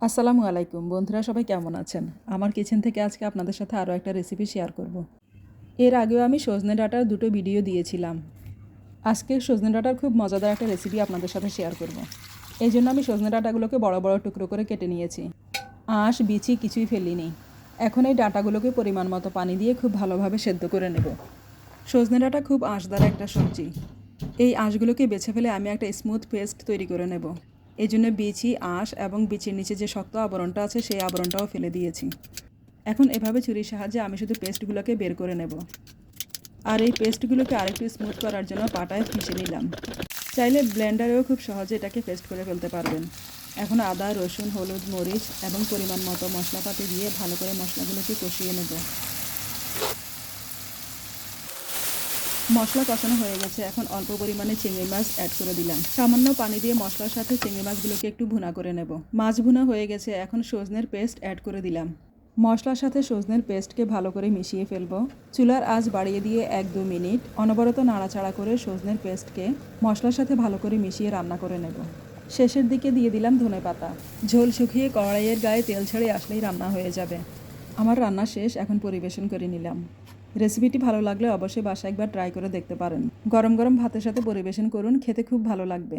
আসসালামু আলাইকুম বন্ধুরা, সবাই কেমন আছেন? আমার কিচেন থেকে আজকে আপনাদের সাথে আরও একটা রেসিপি শেয়ার করব। এর আগেও আমি সজনে ডাঁটার দুটো ভিডিও দিয়েছিলাম। আজকে সজনে ডাঁটার খুব মজাদার একটা রেসিপি আপনাদের সাথে শেয়ার করব। এই জন্য আমি সজনে ডাঁটাগুলোকে বড় বড় টুকরো করে কেটে নিয়েছি। আঁশ বিচি কিছুই ফেলিনি। এখন এই ডাঁটাগুলোকে পরিমাণ মতো পানি দিয়ে খুব ভালোভাবে সেদ্ধ করে নেব। সজনে ডাঁটা খুব আঁশদার একটা সবজি। এই আঁশগুলোকে বেছে ফেলে আমি একটা স্মুথ পেস্ট তৈরি করে নেব। এই জন্য বিচি, আঁশ এবং বিচির নিচে যে শক্ত আবরণটা আছে সেই আবরণটাও ফেলে দিয়েছি। এখন এভাবে ছুরির সাহায্যে আমি শুধু পেস্টগুলোকে বের করে নেব। আর এই পেস্টগুলোকে আরেকটু স্মুথ করার জন্য পাটায় পিষে নিলাম। চাইলে ব্লেন্ডারেও খুব সহজে এটাকে পেস্ট করে ফেলতে পারবেন। এখন আদা, রসুন, হলুদ, মরিচ এবং পরিমাণ মতো মশলাপাতি দিয়ে ভালো করে মশলাগুলোকে কষিয়ে নেব। মশলা কষানো হয়ে গেছে। এখন অল্প পরিমাণে চিংড়ি মাছ অ্যাড করে দিলাম। সামান্য পানি দিয়ে মশলার সাথে চিংড়ি মাছগুলোকে একটু ভুনা করে নেব। মাছ ভুনা হয়ে গেছে। এখন সজনের পেস্ট অ্যাড করে দিলাম। মশলার সাথে সজনের পেস্টকে ভালো করে মিশিয়ে ফেলবো। চুলার আঁচ বাড়িয়ে দিয়ে 1-2 মিনিট অনবরত নাড়াচাড়া করে সজনের পেস্টকে মশলার সাথে ভালো করে মিশিয়ে রান্না করে নেব। শেষের দিকে দিয়ে দিলাম ধনেপাতা। ঝোল শুকিয়ে কড়াইয়ের গায়ে তেল ছেড়ে আসলেই রান্না হয়ে যাবে। আমার রান্না শেষ, এখন পরিবেশন করে নিলাম। রেসিপিটি ভালো লাগলে অবশ্যই বাসায় একবার ট্রাই করে দেখতে পারেন। গরম গরম ভাতের সাথে পরিবেশন করুন, খেতে খুব ভালো লাগবে।